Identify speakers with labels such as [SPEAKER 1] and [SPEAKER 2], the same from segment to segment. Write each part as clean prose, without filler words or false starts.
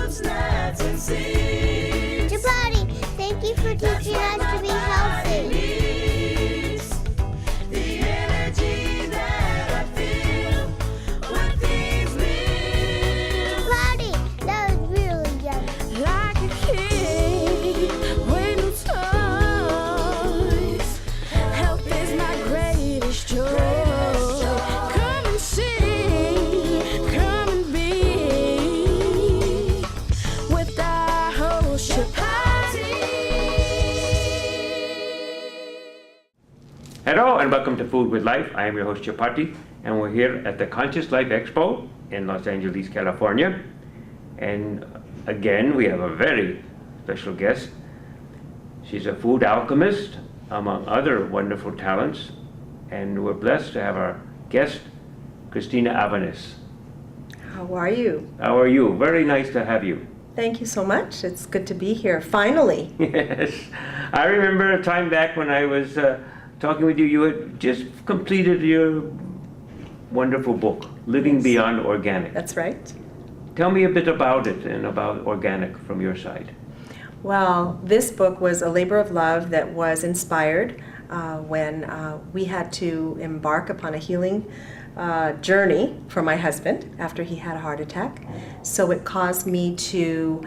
[SPEAKER 1] fruits, nuts, and seeds.
[SPEAKER 2] Chapati, thank you for teaching us to be healthy.
[SPEAKER 1] The energy that I feel with these meals.
[SPEAKER 2] Chapati, that was really yummy.
[SPEAKER 1] Like a kid with new toys. Health is my greatest joy. Come and see, come and be with our host Chapati.
[SPEAKER 3] Hello and welcome to Food with Life. I am your host Chapati, and we're here at the Conscious Life Expo in Los Angeles, California. And again, we have a very special guest. She's a food alchemist, among other wonderful talents, and we're blessed to have our guest, Christina Avaness.
[SPEAKER 4] How are you?
[SPEAKER 3] How are you? Very nice to have you.
[SPEAKER 4] Thank you so much. It's good to be here, finally.
[SPEAKER 3] Yes. I remember a time back when I was talking with you, you had just completed your wonderful book, Living
[SPEAKER 4] Yes.
[SPEAKER 3] Beyond Organic.
[SPEAKER 4] That's right.
[SPEAKER 3] Tell me a bit about it and about organic from your side.
[SPEAKER 4] Well, this book was a labor of love that was inspired when we had to embark upon a healing journey for my husband after he had a heart attack. So it caused me to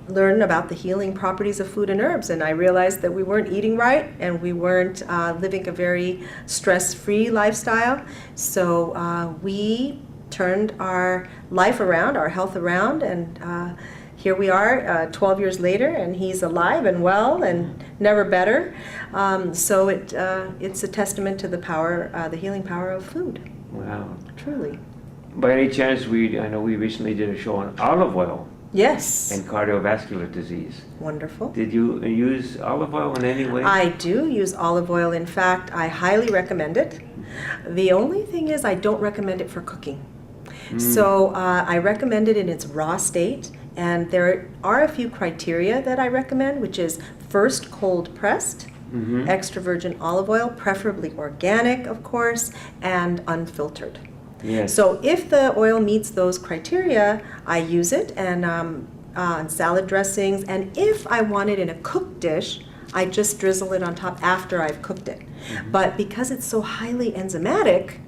[SPEAKER 4] learn about the healing properties of food and herbs, and I realized that we weren't eating right and we weren't living a very stress-free lifestyle. So we turned our life around, our health around, and here we are 12 years later, and he's alive and well and never better. So it's a testament to the power, the healing power of food.
[SPEAKER 3] Wow.
[SPEAKER 4] Truly.
[SPEAKER 3] By any chance, I know we recently did a show on olive oil
[SPEAKER 4] Yes.
[SPEAKER 3] and cardiovascular disease.
[SPEAKER 4] Wonderful.
[SPEAKER 3] Did you use olive oil in any way?
[SPEAKER 4] I do use olive oil. In fact, I highly recommend it. The only thing is I don't recommend it for cooking. So I recommend it in its raw state, and there are a few criteria that I recommend, which is first cold pressed, extra virgin olive oil, preferably organic, of course, and unfiltered.
[SPEAKER 3] Yes.
[SPEAKER 4] So if the oil meets those criteria, I use it and on salad dressings. And if I want it in a cooked dish, I just drizzle it on top after I've cooked it. But because it's so highly enzymatic,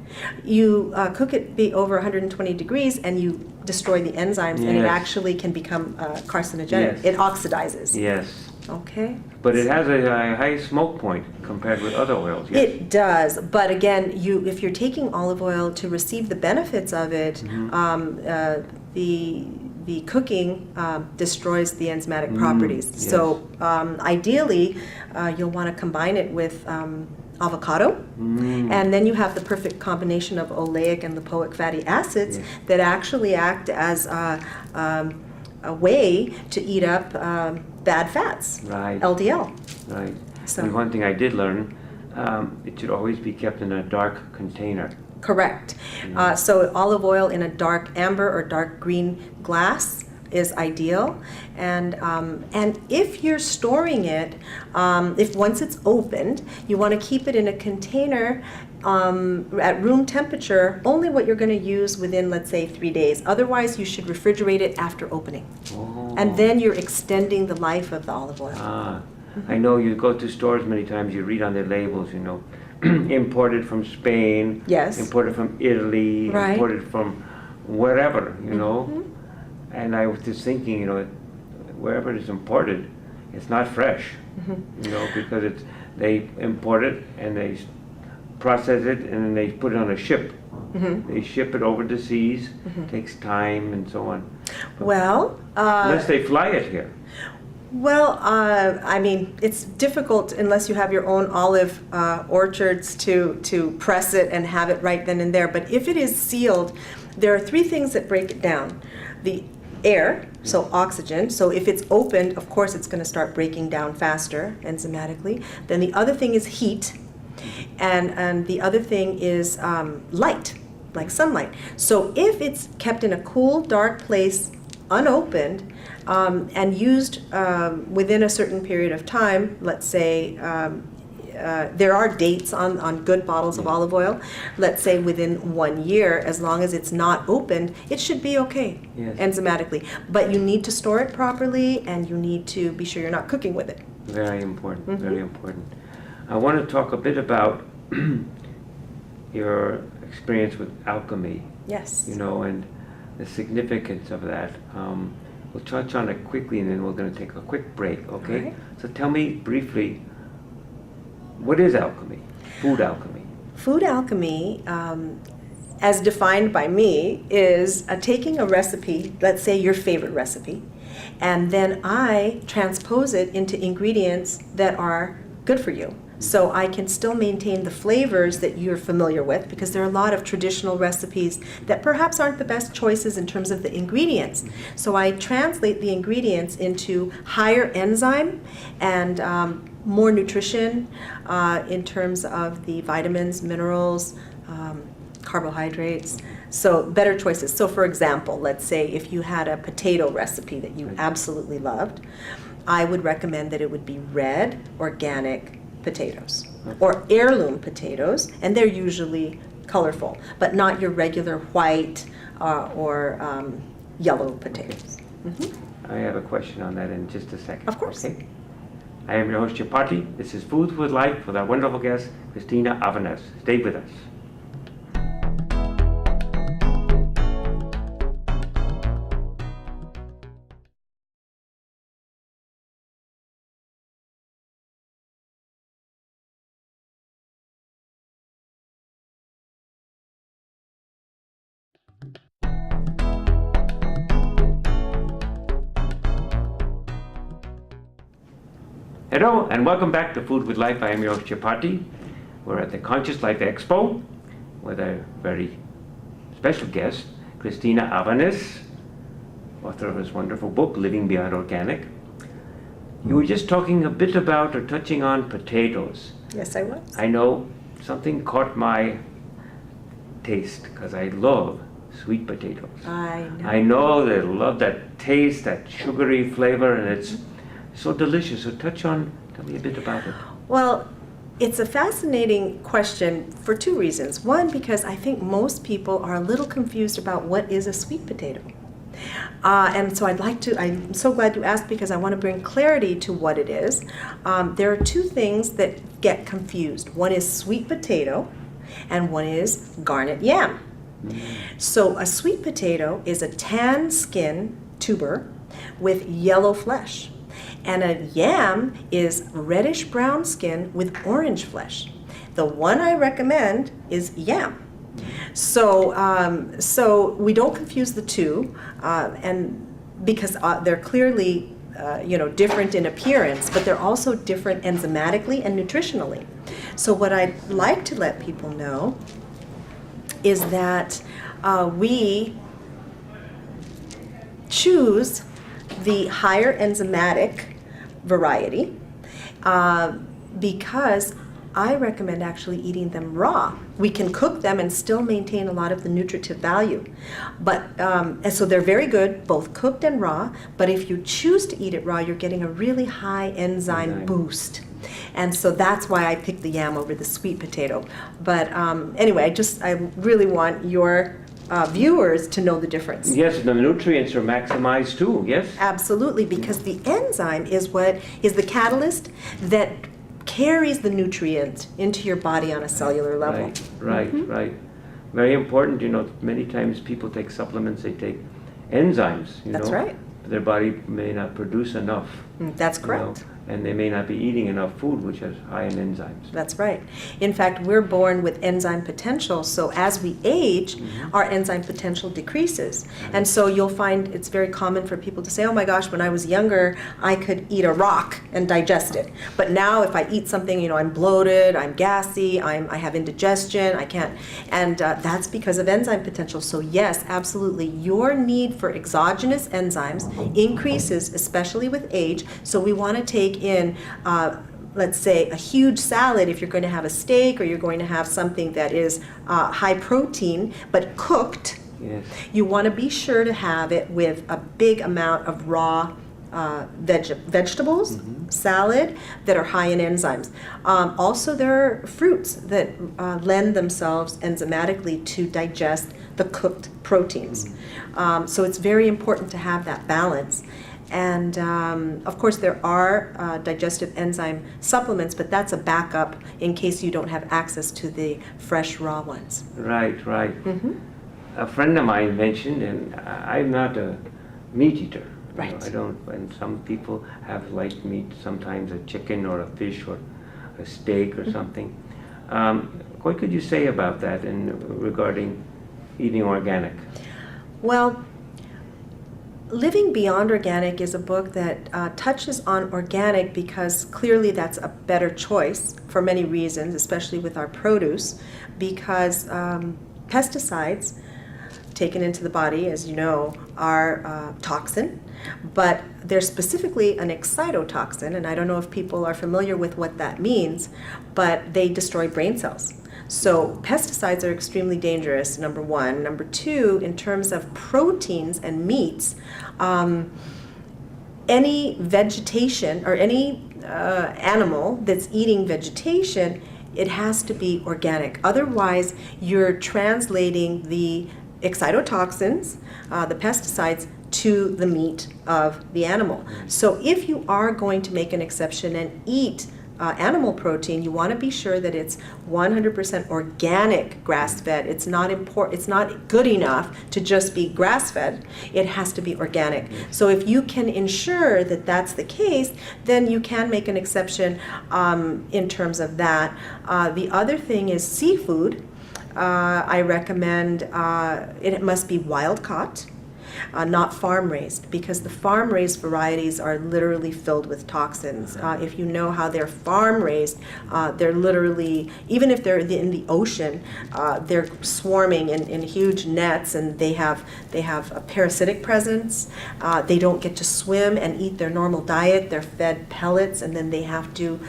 [SPEAKER 4] you cook it be over 120 degrees and you destroy the enzymes, and it
[SPEAKER 3] Yes.
[SPEAKER 4] actually can become carcinogenic.
[SPEAKER 3] Yes.
[SPEAKER 4] It oxidizes.
[SPEAKER 3] Yes.
[SPEAKER 4] Okay.
[SPEAKER 3] But it has a high smoke point compared with other oils. Yes.
[SPEAKER 4] It does, but again, if you're taking olive oil to receive the benefits of it, the cooking destroys the enzymatic properties.
[SPEAKER 3] Yes.
[SPEAKER 4] So ideally, you'll want to combine it with avocado, and then you have the perfect combination of oleic and lipoic fatty acids
[SPEAKER 3] Yes.
[SPEAKER 4] that actually act as a way to eat up bad fats,
[SPEAKER 3] Right.
[SPEAKER 4] LDL.
[SPEAKER 3] Right.
[SPEAKER 4] So-
[SPEAKER 3] And one thing I did learn, it should always be kept in a dark container.
[SPEAKER 4] Correct. So olive oil in a dark amber or dark green glass is ideal, and if you're storing it, if once it's opened, you want to keep it in a container at room temperature, only what you're going to use within, let's say, 3 days. Otherwise, you should refrigerate it after opening, and then you're extending the life of the olive oil.
[SPEAKER 3] I know you go to stores many times, you read on their labels, imported from Spain,
[SPEAKER 4] Yes.
[SPEAKER 3] imported from Italy,
[SPEAKER 4] Right.
[SPEAKER 3] imported from wherever, And I was just thinking, wherever it's imported, it's not fresh, because they import it and they process it and then they put it on a ship. They ship it over the seas, takes time and so on.
[SPEAKER 4] Well,
[SPEAKER 3] Unless they fly it here.
[SPEAKER 4] Well, I mean, it's difficult unless you have your own olive orchards to press it and have it right then and there. But if it is sealed, there are 3 things that break it down. The air, so oxygen. So if it's opened, of course, it's going to start breaking down faster enzymatically. Then the other thing is heat, and the other thing is light, like sunlight. So if it's kept in a cool, dark place, unopened, and used within a certain period of time, let's say there are dates on good bottles of olive oil. Let's say within 1 year, as long as it's not opened, it should be okay
[SPEAKER 3] Yes.
[SPEAKER 4] enzymatically. But you need to store it properly, and you need to be sure you're not cooking with it.
[SPEAKER 3] Very important, very important. I want to talk a bit about your experience with alchemy,
[SPEAKER 4] Yes.
[SPEAKER 3] you know, and the significance of that. We'll touch on it quickly and then we're going to take a quick break, okay?
[SPEAKER 4] All right.
[SPEAKER 3] So tell me briefly, what is alchemy, food alchemy?
[SPEAKER 4] Food alchemy, as defined by me, is taking a recipe, let's say your favorite recipe, and then I transpose it into ingredients that are good for you. So I can still maintain the flavors that you're familiar with, because there are a lot of traditional recipes that perhaps aren't the best choices in terms of the ingredients. So I translate the ingredients into higher enzyme and more nutrition in terms of the vitamins, minerals, carbohydrates, so better choices. So for example, let's say if you had a potato recipe that you absolutely loved, I would recommend that it would be red, organic potatoes or heirloom potatoes, and they're usually colorful, but not your regular white or yellow potatoes.
[SPEAKER 3] I have a question on that in just a second.
[SPEAKER 4] Of course.
[SPEAKER 3] Okay? I am your host, Chapati. This is Food with Life with our wonderful guest, Christina Avaness. Stay with us. Hello and welcome back to Food with Life. I am your host, Chapati. We're at the Conscious Life Expo with a very special guest, Christina Avaness, author of this wonderful book, Living Beyond Organic. You were just talking a bit about or touching on potatoes.
[SPEAKER 4] Yes, I was.
[SPEAKER 3] I know something caught my taste because I love sweet potatoes. I know they love that taste, that sugary flavor, and it's so delicious. So tell me a bit about it.
[SPEAKER 4] Well, it's a fascinating question for two reasons. One, because I think most people are a little confused about what is a sweet potato. And so I'm so glad you asked, because I want to bring clarity to what it is. There are two things that get confused. One is sweet potato, and one is garnet yam. So a sweet potato is a tan skin tuber with yellow flesh. And a yam is reddish brown skin with orange flesh. The one I recommend is yam. So we don't confuse the two, and because they're clearly different in appearance, but they're also different enzymatically and nutritionally. So what I'd like to let people know is that we choose the higher enzymatic variety because I recommend actually eating them raw. We can cook them and still maintain a lot of the nutritive value. But and so they're very good, both cooked and raw, but if you choose to eat it raw, you're getting a really high enzyme boost. And so that's why I picked the yam over the sweet potato. But anyway, I really want your viewers to know the difference.
[SPEAKER 3] Yes, the nutrients are maximized too, yes?
[SPEAKER 4] Absolutely, because the enzyme is what is the catalyst that carries the nutrient into your body on a cellular level.
[SPEAKER 3] Right. Very important, many times people take supplements, they take enzymes,
[SPEAKER 4] That's right.
[SPEAKER 3] Their body may not produce enough.
[SPEAKER 4] That's correct.
[SPEAKER 3] And they may not be eating enough food which is high in enzymes.
[SPEAKER 4] That's right. In fact, we're born with enzyme potential, so as we age, our enzyme potential decreases. And so you'll find it's very common for people to say, oh my gosh, when I was younger, I could eat a rock and digest it. But now if I eat something, I'm bloated, I'm gassy, I have indigestion, I can't. And that's because of enzyme potential. So yes, absolutely, your need for exogenous enzymes increases, especially with age. So we want to take in, let's say, a huge salad if you're going to have a steak or you're going to have something that is high protein but cooked.
[SPEAKER 3] Yes.
[SPEAKER 4] You want to be sure to have it with a big amount of raw vegetables, salad, that are high in enzymes. Also, there are fruits that lend themselves enzymatically to digest the cooked proteins. So it's very important to have that balance. And of course, there are digestive enzyme supplements, but that's a backup in case you don't have access to the fresh raw ones.
[SPEAKER 3] Right, right. A friend of mine mentioned, and I'm not a meat eater. You know,
[SPEAKER 4] Right.
[SPEAKER 3] I don't, and some people have light meat, sometimes a chicken or a fish or a steak or something. What could you say about that regarding eating organic?
[SPEAKER 4] Well, Living Beyond Organic is a book that touches on organic because clearly that's a better choice for many reasons, especially with our produce, because pesticides taken into the body, as you know, are toxin, but they're specifically an excitotoxin, and I don't know if people are familiar with what that means, but they destroy brain cells. So pesticides are extremely dangerous, number one. Number two, in terms of proteins and meats, any vegetation or any animal that's eating vegetation, it has to be organic. Otherwise, you're translating the excitotoxins, the pesticides, to the meat of the animal. So if you are going to make an exception and eat animal protein, you want to be sure that it's 100% organic grass-fed. It's not good enough to just be grass-fed. It has to be organic. So if you can ensure that that's the case, then you can make an exception in terms of that. The other thing is seafood. I recommend it must be wild caught. Not farm raised, because the farm raised varieties are literally filled with toxins. If you know how they're farm raised, they're literally, even if they're in the ocean, they're swarming in huge nets, and they have a parasitic presence. They don't get to swim and eat their normal diet. They're fed pellets, and then they have to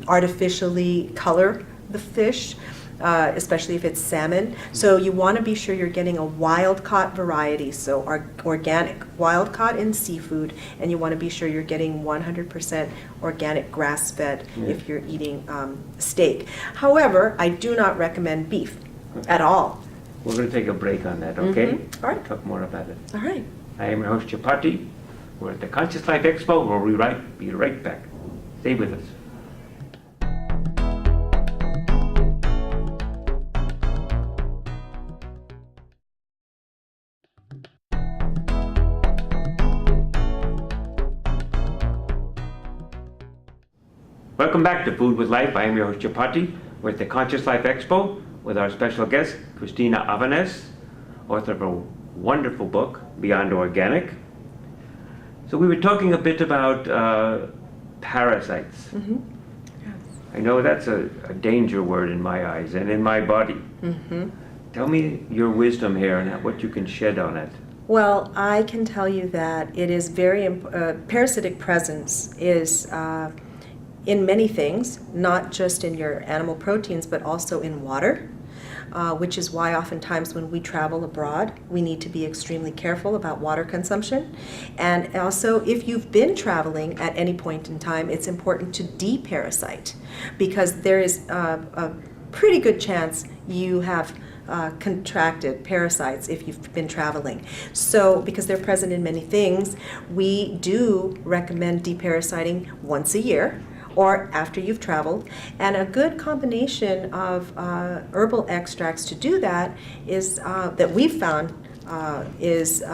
[SPEAKER 4] artificially color the fish. Especially if it's salmon. So you want to be sure you're getting a wild-caught variety, so organic, wild-caught in seafood, and you want to be sure you're getting 100% organic grass-fed if you're eating steak. However, I do not recommend beef at all.
[SPEAKER 3] We're going to take a break on that, okay?
[SPEAKER 4] All right.
[SPEAKER 3] We'll talk more about it.
[SPEAKER 4] All right.
[SPEAKER 3] I am your host, Chapati. We're at the Conscious Life Expo. We'll be right back. Stay with us. Welcome back to Food with Life. I am your host, Chapati. We're at the Conscious Life Expo with our special guest, Christina Avaness, author of a wonderful book, Beyond Organic. So we were talking a bit about parasites.
[SPEAKER 4] Yes.
[SPEAKER 3] I know that's a danger word in my eyes and in my body. Tell me your wisdom here and what you can shed on it.
[SPEAKER 4] Well, I can tell you that it is very parasitic presence is in many things, not just in your animal proteins, but also in water, which is why oftentimes when we travel abroad, we need to be extremely careful about water consumption. And also, if you've been traveling at any point in time, it's important to deparasite, because there is a pretty good chance you have contracted parasites if you've been traveling. So because they're present in many things, we do recommend deparasiting once a year or after you've traveled. And a good combination of herbal extracts to do that is that we've found is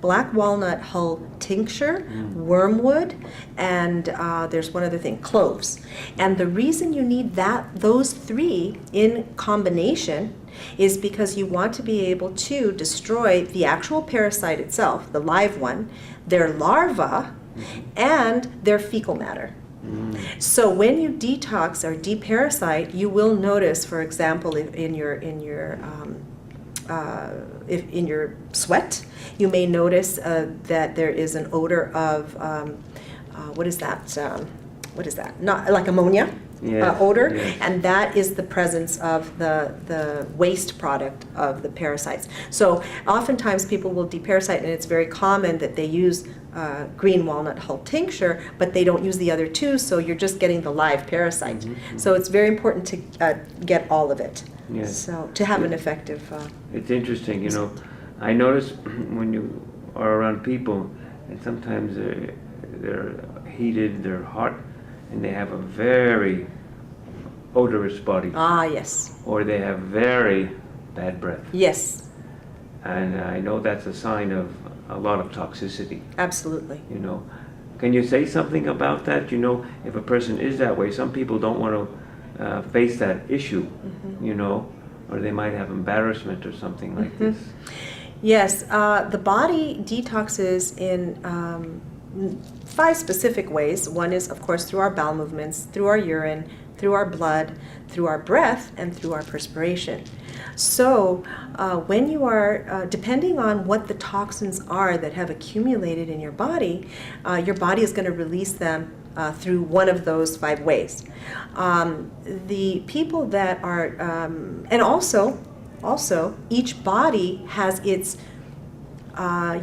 [SPEAKER 4] black walnut hull tincture, wormwood, and there's one other thing, cloves. And the reason you need those three in combination is because you want to be able to destroy the actual parasite itself, the live one, their larva, and their fecal matter. So when you detox or deparasite, you will notice, for example, in your sweat, you may notice that there is an odor of what is that? Not like ammonia.
[SPEAKER 3] Yes,
[SPEAKER 4] odor,
[SPEAKER 3] yes.
[SPEAKER 4] and that is the presence of the waste product of the parasites. So oftentimes people will deparasite, and it's very common that they use green walnut hull tincture, but they don't use the other two, so you're just getting the live parasite. So it's very important to get all of it.
[SPEAKER 3] Yes.
[SPEAKER 4] So to have an effective.
[SPEAKER 3] It's interesting, I notice when you are around people, and sometimes they're heated, they're hot, and they have a very odorous body,
[SPEAKER 4] Ah, yes.
[SPEAKER 3] or they have very bad breath.
[SPEAKER 4] Yes,
[SPEAKER 3] And I know that's a sign of a lot of toxicity,
[SPEAKER 4] absolutely.
[SPEAKER 3] Can you say something about that? If a person is that way, some people don't want to face that issue, or they might have embarrassment or something like this.
[SPEAKER 4] Yes, the body detoxes in 5 specific ways. One is, of course, through our bowel movements, through our urine, through our blood, through our breath, and through our perspiration. So when you are, depending on what the toxins are that have accumulated in your body is going to release them through one of those 5 ways. The people that are, and also each body has its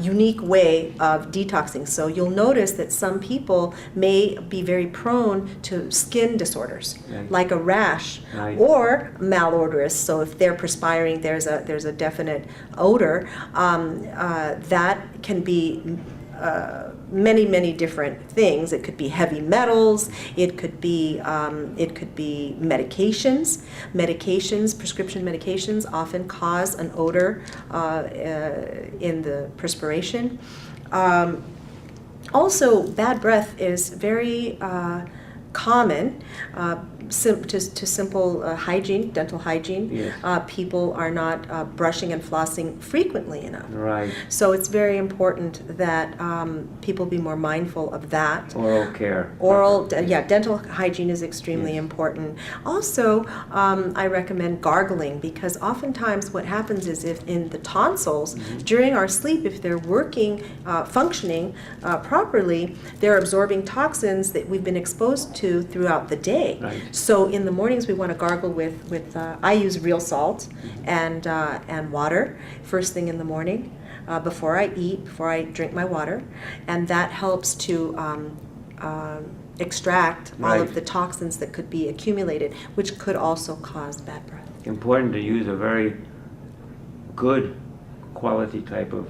[SPEAKER 4] unique way of detoxing. So you'll notice that some people may be very prone to skin disorders,
[SPEAKER 3] Right.
[SPEAKER 4] like a rash,
[SPEAKER 3] Right.
[SPEAKER 4] or malodorous. So if they're perspiring, there's a definite odor. That can be many different things. It could be heavy metals. It could be medications. Prescription medications often cause an odor in the perspiration. Also, bad breath is very common to simple hygiene, dental hygiene.
[SPEAKER 3] Yes.
[SPEAKER 4] People are not brushing and flossing frequently enough.
[SPEAKER 3] Right.
[SPEAKER 4] So it's very important that people be more mindful of that.
[SPEAKER 3] Oral care.
[SPEAKER 4] Dental hygiene is extremely
[SPEAKER 3] Yes.
[SPEAKER 4] important. Also, I recommend gargling, because oftentimes what happens is if in the tonsils, during our sleep, if they're working, functioning properly, they're absorbing toxins that we've been exposed to throughout the day.
[SPEAKER 3] Right.
[SPEAKER 4] So in the mornings we want to gargle with I use real salt and water first thing in the morning, before I eat, before I drink my water, and that helps to extract all
[SPEAKER 3] Right.
[SPEAKER 4] of the toxins that could be accumulated, which could also cause bad breath.
[SPEAKER 3] Important to use a very good quality type of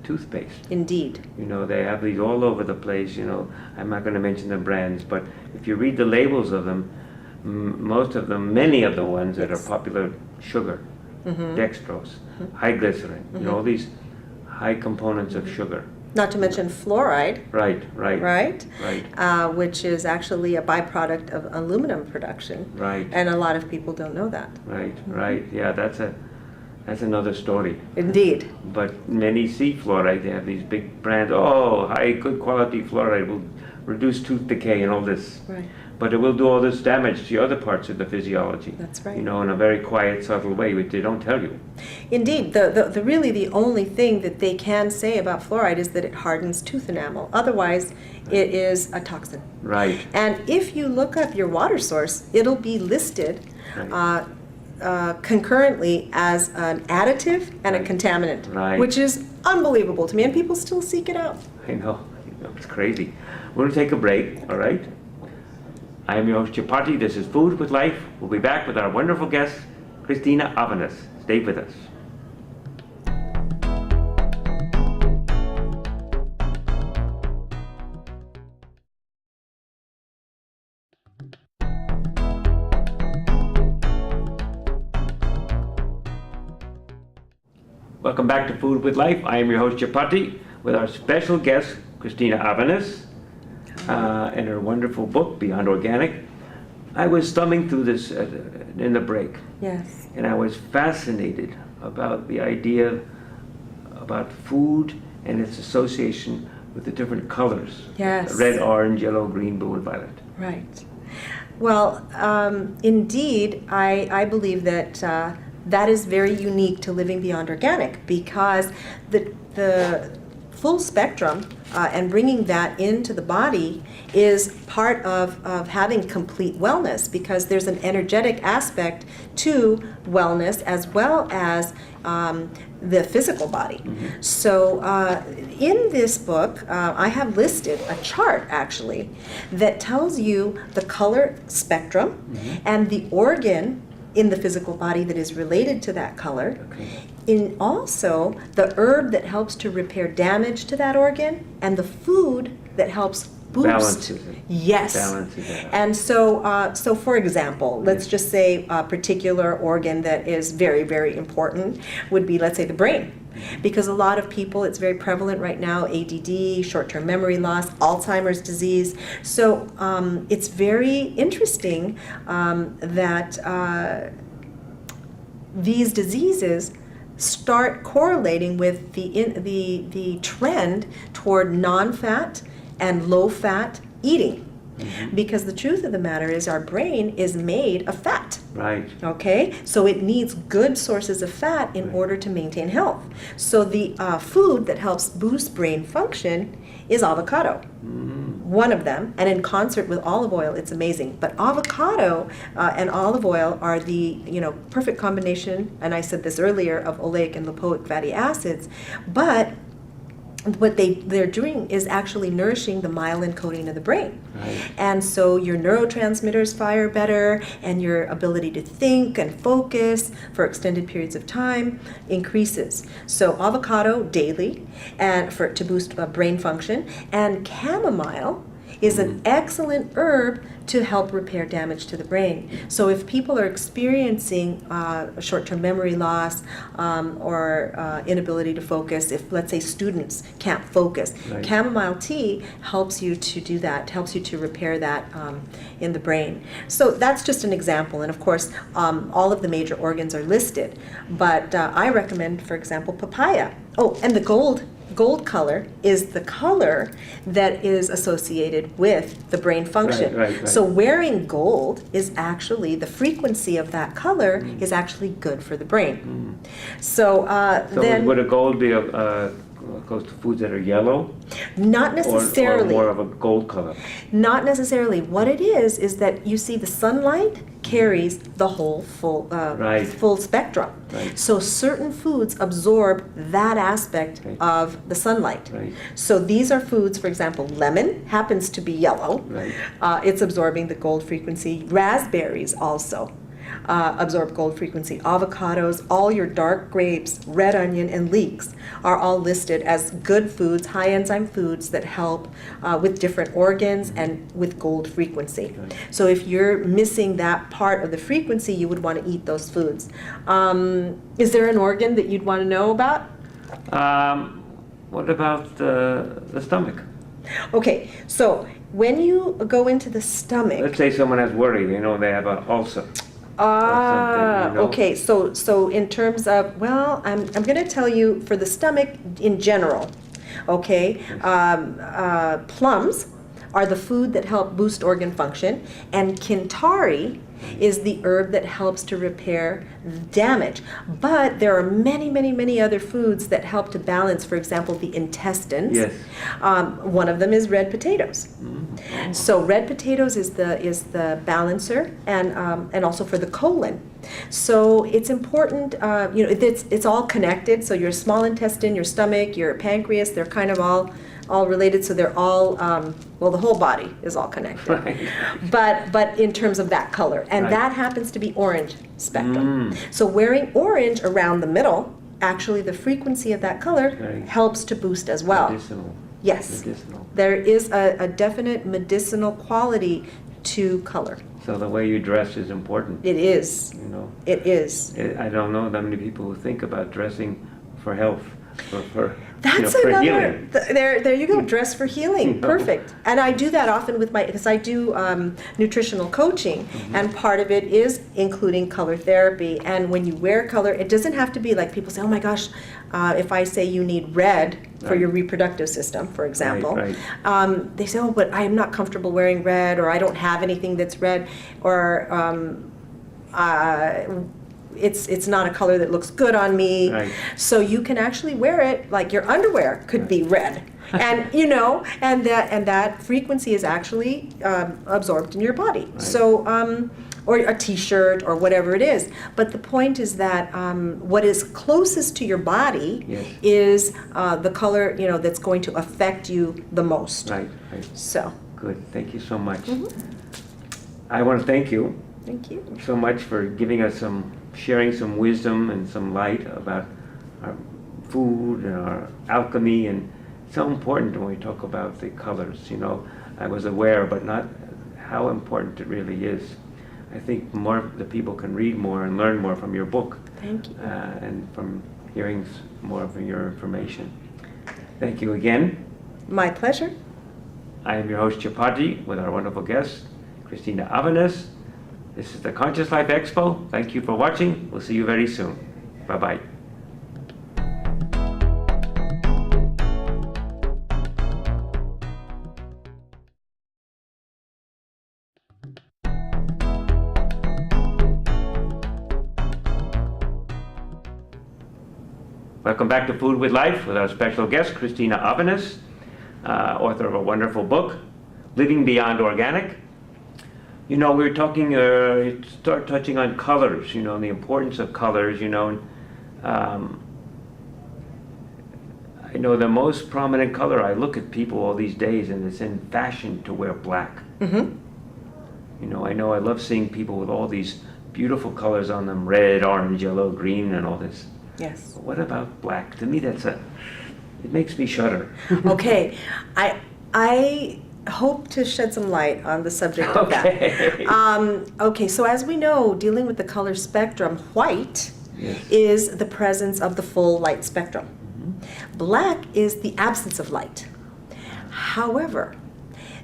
[SPEAKER 3] toothpaste.
[SPEAKER 4] Indeed.
[SPEAKER 3] They have these all over the place. I'm not going to mention the brands, but if you read the labels of them, many of the ones that are
[SPEAKER 4] Yes.
[SPEAKER 3] popular, sugar, dextrose, high glycerin, all these high components of sugar.
[SPEAKER 4] Not to mention fluoride,
[SPEAKER 3] Right.
[SPEAKER 4] right?
[SPEAKER 3] Right.
[SPEAKER 4] Which is actually a byproduct of aluminum production.
[SPEAKER 3] Right.
[SPEAKER 4] And a lot of people don't know that.
[SPEAKER 3] Right. Yeah, that's another story.
[SPEAKER 4] Indeed.
[SPEAKER 3] But many see fluoride. They have these big brands. Oh, good quality fluoride will reduce tooth decay and all this.
[SPEAKER 4] Right.
[SPEAKER 3] But it will do all this damage to other parts of the physiology.
[SPEAKER 4] That's right.
[SPEAKER 3] In a very quiet, subtle way, which they don't tell you.
[SPEAKER 4] Indeed, the really the only thing that they can say about fluoride is that it hardens tooth enamel. Otherwise, it is a toxin.
[SPEAKER 3] Right.
[SPEAKER 4] And if you look up your water source, it'll be listed
[SPEAKER 3] Right.
[SPEAKER 4] concurrently as an additive and a
[SPEAKER 3] Right.
[SPEAKER 4] contaminant,
[SPEAKER 3] Right.
[SPEAKER 4] which is unbelievable to me, and people still seek it out.
[SPEAKER 3] I know. It's crazy. We're going to take a break, all right? I am your host, Chapati. This is Food with Life. We'll be back with our wonderful guest, Christina Avaness. Stay with us. Welcome back to Food with Life. I am your host, Chapati, with our special guest, Christina Avaness, and her wonderful book, Beyond Organic. I was thumbing through this in the break,
[SPEAKER 4] Yes.
[SPEAKER 3] and I was fascinated about the idea about food and its association with the different colors.
[SPEAKER 4] Yes.
[SPEAKER 3] Red, orange, yellow, green, blue, and violet.
[SPEAKER 4] Right. Well, indeed, I believe that that is very unique to living beyond organic, because the full spectrum and bringing that into the body is part of having complete wellness, because there's an energetic aspect to wellness as well as the physical body. So in this book, I have listed a chart actually that tells you the color spectrum and the organ in the physical body that is related to that color. In also the herb that helps to repair damage to that organ, and the food that helps boost.
[SPEAKER 3] Balances it.
[SPEAKER 4] Yes.
[SPEAKER 3] Balances it out.
[SPEAKER 4] And so for example, let's just say a particular organ that is very, very important would be, let's say, the brain. Because a lot of people, it's very prevalent right now, ADD, short-term memory loss, Alzheimer's disease. So it's very interesting that these diseases start correlating with the trend toward non-fat and low-fat eating. Because the truth of the matter is our brain is made of fat.
[SPEAKER 3] Right.
[SPEAKER 4] Okay? So it needs good sources of fat in order to maintain health. So the food that helps boost brain function is avocado. One of them, and in concert with olive oil, it's amazing. But avocado and olive oil are the perfect combination, and I said this earlier, of oleic and lipoic fatty acids. But what they're doing is actually nourishing the myelin coating of the brain.
[SPEAKER 3] Right.
[SPEAKER 4] And so your neurotransmitters fire better, and your ability to think and focus for extended periods of time increases. So avocado daily, and to boost brain function, and chamomile is an excellent herb to help repair damage to the brain. So if people are experiencing short-term memory loss or inability to focus, if, let's say, students can't focus,
[SPEAKER 3] Right.
[SPEAKER 4] chamomile tea helps you to do that, helps you to repair that in the brain. So that's just an example. And of course, all of the major organs are listed. But I recommend, for example, papaya. Oh, and the gold color is the color that is associated with the brain function.
[SPEAKER 3] Right.
[SPEAKER 4] So wearing gold is actually, the frequency of that color is actually good for the brain. So
[SPEAKER 3] So
[SPEAKER 4] then,
[SPEAKER 3] would a gold be goes to foods that are yellow?
[SPEAKER 4] not
[SPEAKER 3] Or
[SPEAKER 4] necessarily.
[SPEAKER 3] more of a gold color?
[SPEAKER 4] Not necessarily. What it is that you see the sunlight carries the whole
[SPEAKER 3] Right.
[SPEAKER 4] full spectrum.
[SPEAKER 3] Right.
[SPEAKER 4] So certain foods absorb that aspect
[SPEAKER 3] Right.
[SPEAKER 4] of the sunlight.
[SPEAKER 3] Right.
[SPEAKER 4] So these are foods, for example, lemon happens to be yellow.
[SPEAKER 3] Right.
[SPEAKER 4] It's absorbing the gold frequency. Raspberries also absorb gold frequency. Avocados, all your dark grapes, red onion, and leeks are all listed as good foods, high enzyme foods that help with different organs and with gold frequency.
[SPEAKER 3] Right.
[SPEAKER 4] So if you're missing that part of the frequency, you would want to eat those foods. Is there an organ that you'd want to know about?
[SPEAKER 3] What about the stomach?
[SPEAKER 4] Okay, so when you go into the stomach,
[SPEAKER 3] Let's say someone has worry, they have an ulcer. something,
[SPEAKER 4] okay. So in terms of, well, I'm going to tell you for the stomach in general. Okay, plums are the food that help boost organ function, and Kintari is the herb that helps to repair damage. But there are many, many, many other foods that help to balance, for example, the intestines.
[SPEAKER 3] Yes.
[SPEAKER 4] One of them is red potatoes. So red potatoes is the balancer, and also for the colon. So it's important, it's all connected. So your small intestine, your stomach, your pancreas, they're kind of all related. So they're all, the whole body is all connected.
[SPEAKER 3] Right.
[SPEAKER 4] But in terms of that color, and
[SPEAKER 3] Right.
[SPEAKER 4] that happens to be orange spectrum. So wearing orange around the middle, actually the frequency of that color
[SPEAKER 3] Right.
[SPEAKER 4] helps to boost as well.
[SPEAKER 3] Medicinal.
[SPEAKER 4] Yes.
[SPEAKER 3] Medicinal.
[SPEAKER 4] There is a definite medicinal quality to color.
[SPEAKER 3] So the way you dress is important.
[SPEAKER 4] It is. It is.
[SPEAKER 3] I don't know that many people who think about dressing for health, for
[SPEAKER 4] That's
[SPEAKER 3] for
[SPEAKER 4] another.
[SPEAKER 3] healing.
[SPEAKER 4] There you go. Dress for healing. Perfect. And I do that often with because I do nutritional coaching, and part of it is including color therapy. And when you wear color, it doesn't have to be like people say, "Oh my gosh," if I say you need red for your reproductive system, for example,
[SPEAKER 3] Right.
[SPEAKER 4] They say, "Oh, but I am not comfortable wearing red, or I don't have anything that's red," or it's not a color that looks good on me.
[SPEAKER 3] Right.
[SPEAKER 4] So you can actually wear it like your underwear could be red. And and that frequency is actually absorbed in your body.
[SPEAKER 3] Right.
[SPEAKER 4] So or a t-shirt or whatever it is. But the point is that what is closest to your body
[SPEAKER 3] Yes.
[SPEAKER 4] is the color, that's going to affect you the most.
[SPEAKER 3] Right, right.
[SPEAKER 4] So,
[SPEAKER 3] Good. Thank you so much.
[SPEAKER 4] Mhm.
[SPEAKER 3] I want to thank you
[SPEAKER 4] thank you.
[SPEAKER 3] so much for giving us sharing some wisdom and some light about our food and our alchemy, and it's so important when we talk about the colors. I was aware, but not how important it really is. I think more the people can read more and learn more from your book,
[SPEAKER 4] Thank you.
[SPEAKER 3] and from hearing more of your information. Thank you again.
[SPEAKER 4] My pleasure.
[SPEAKER 3] I am your host, Chapati, with our wonderful guest, Christina Avaness. This is the Conscious Life Expo. Thank you for watching. We'll see you very soon. Bye-bye. Welcome back to Food with Life with our special guest, Christina Avaness, author of a wonderful book, Living Beyond Organic. We were talking, start touching on colors, and the importance of colors, I know the most prominent color, I look at people all these days, and it's in fashion to wear black.
[SPEAKER 4] Mm-hmm.
[SPEAKER 3] I know I love seeing people with all these beautiful colors on them, red, orange, yellow, green, and all this.
[SPEAKER 4] Yes.
[SPEAKER 3] But what about black? To me, it makes me shudder.
[SPEAKER 4] Okay. I hope to shed some light on the subject of
[SPEAKER 3] Okay.
[SPEAKER 4] that. Okay, so as we know, dealing with the color spectrum, white
[SPEAKER 3] Yes.
[SPEAKER 4] is the presence of the full light spectrum. Black is the absence of light. However,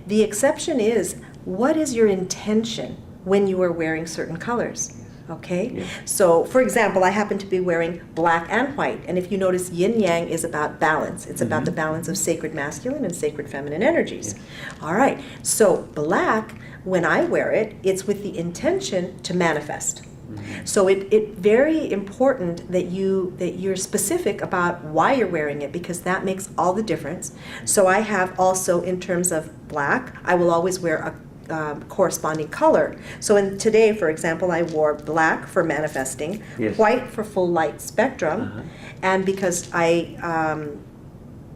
[SPEAKER 4] the exception is, what is your intention when you are wearing certain colors? Okay?
[SPEAKER 3] Yes.
[SPEAKER 4] So, for example, I happen to be wearing black and white, and if you notice, yin-yang is about balance. It's about the balance of sacred masculine and sacred feminine energies.
[SPEAKER 3] Yes.
[SPEAKER 4] All right, so black, when I wear it, it's with the intention to manifest. So it very important that you're specific about why you're wearing it, because that makes all the difference. So I have also, in terms of black, I will always wear a corresponding color. So today, for example, I wore black for manifesting,
[SPEAKER 3] Yes.
[SPEAKER 4] white for full light spectrum, and because I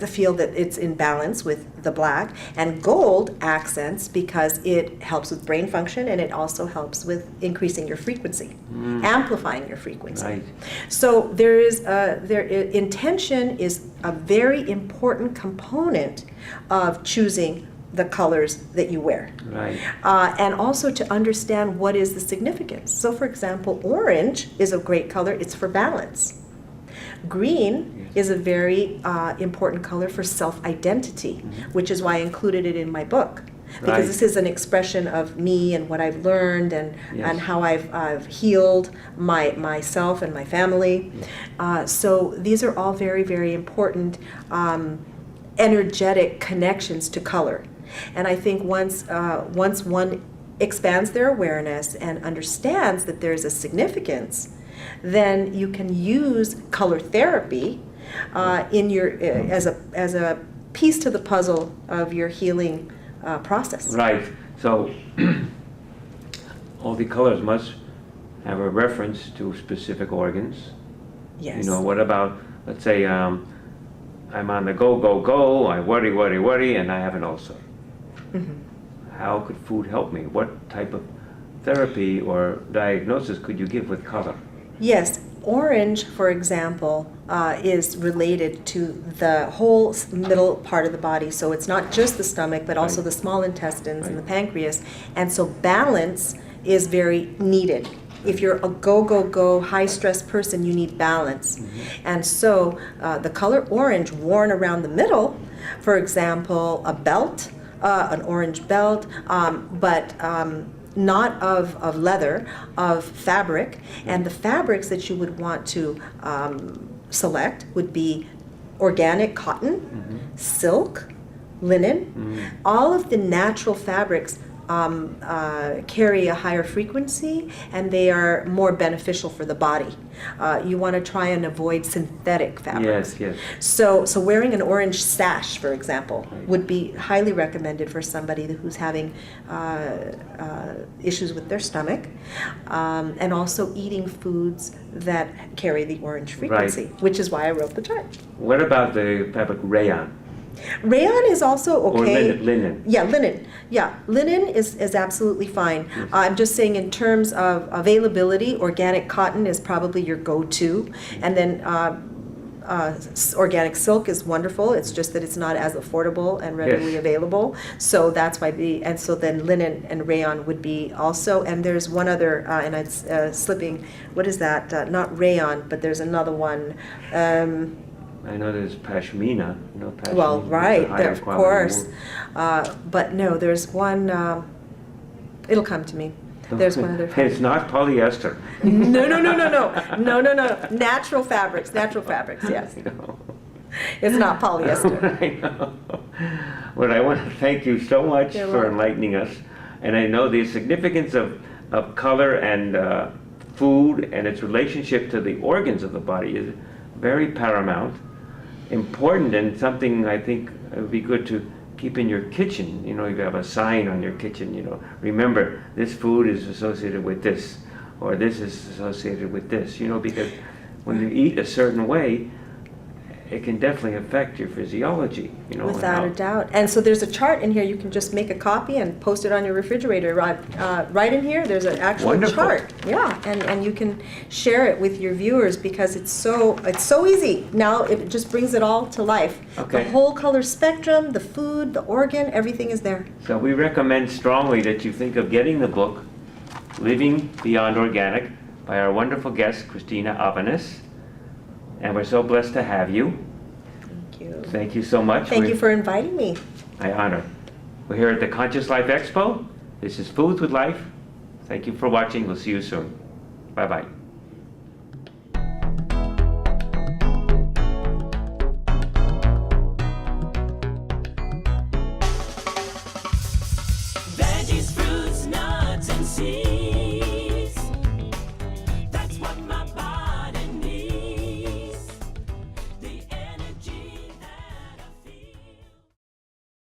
[SPEAKER 4] feel that it's in balance with the black, and gold accents because it helps with brain function, and it also helps with increasing your frequency, amplifying your frequency.
[SPEAKER 3] Right.
[SPEAKER 4] So intention is a very important component of choosing the colors that you wear.
[SPEAKER 3] Right.
[SPEAKER 4] And also to understand what is the significance. So for example, orange is a great color, it's for balance. Green is a very important color for self-identity, which is why I included it in my book. Because
[SPEAKER 3] Right.
[SPEAKER 4] this is an expression of me and what I've learned, and
[SPEAKER 3] Yes.
[SPEAKER 4] how I've healed myself and my family. So these are all very, very important energetic connections to color. And I think once one expands their awareness and understands that there's a significance, then you can use color therapy in your as a piece to the puzzle of your healing process.
[SPEAKER 3] Right. So all the colors must have a reference to specific organs.
[SPEAKER 4] Yes.
[SPEAKER 3] What about, let's say, I'm on the go, I worry, and I have an ulcer. How could food help me? What type of therapy or diagnosis could you give with color?
[SPEAKER 4] Yes, orange, for example, is related to the whole middle part of the body. So it's not just the stomach, but also
[SPEAKER 3] Right.
[SPEAKER 4] the small intestines and the
[SPEAKER 3] Right.
[SPEAKER 4] pancreas. And so balance is very needed. If you're a go, high-stress person, you need balance. And so the color orange worn around the middle, for example, a belt, an orange belt, but not of leather, of fabric. And the fabrics that you would want to select would be organic cotton, silk, linen. All of the natural fabrics carry a higher frequency, and they are more beneficial for the body. You want to try and avoid synthetic fabrics.
[SPEAKER 3] Yes, yes.
[SPEAKER 4] So wearing an orange sash, for example, would be highly recommended for somebody who's having issues with their stomach, and also eating foods that carry the orange frequency, which is why I wrote the chart.
[SPEAKER 3] What about the fabric rayon?
[SPEAKER 4] Rayon is also okay.
[SPEAKER 3] Or linen?
[SPEAKER 4] Yeah, linen. Yeah, linen is absolutely fine. I'm just saying in terms of availability, organic cotton is probably your go-to. And then organic silk is wonderful. It's just that it's not as affordable and readily available. So that's why so then linen and rayon would be also. And there's one other, and it's slipping, what is that? Not rayon, but there's another one.
[SPEAKER 3] I know there's pashmina. No, pashmina.
[SPEAKER 4] Well, right,
[SPEAKER 3] It's a higher
[SPEAKER 4] of
[SPEAKER 3] quality
[SPEAKER 4] course.
[SPEAKER 3] wool.
[SPEAKER 4] But no, there's one, it'll come to me. There's one other.
[SPEAKER 3] It's not polyester.
[SPEAKER 4] No. Natural fabrics, yes.
[SPEAKER 3] I know.
[SPEAKER 4] It's not polyester.
[SPEAKER 3] I know. Well, I want to thank you so much
[SPEAKER 4] You're
[SPEAKER 3] for
[SPEAKER 4] welcome.
[SPEAKER 3] enlightening us. And I know the significance of color and food and its relationship to the organs of the body is very paramount, important, and something I think it would be good to keep in your kitchen. You know, if you have a sign on your kitchen, you know, remember this food is associated with this, or this is associated with this, you know, because when you eat a certain way, it can definitely affect your physiology, you know.
[SPEAKER 4] Without a doubt. And so there's a chart in here. You can just make a copy and post it on your refrigerator. Right in here, there's an actual
[SPEAKER 3] Wonderful.
[SPEAKER 4] chart. Yeah, and you can share it with your viewers because it's so easy. Now it just brings it all to life.
[SPEAKER 3] Okay.
[SPEAKER 4] The whole color spectrum, the food, the organ, everything is there.
[SPEAKER 3] So we recommend strongly that you think of getting the book, Living Beyond Organic, by our wonderful guest, Christina Avaness. And we're so blessed to have you.
[SPEAKER 4] Thank you.
[SPEAKER 3] Thank you so much.
[SPEAKER 4] Thank you for inviting me.
[SPEAKER 3] I honor. We're here at the Conscious Life Expo. This is Foods with Life. Thank you for watching. We'll see you soon. Bye-bye.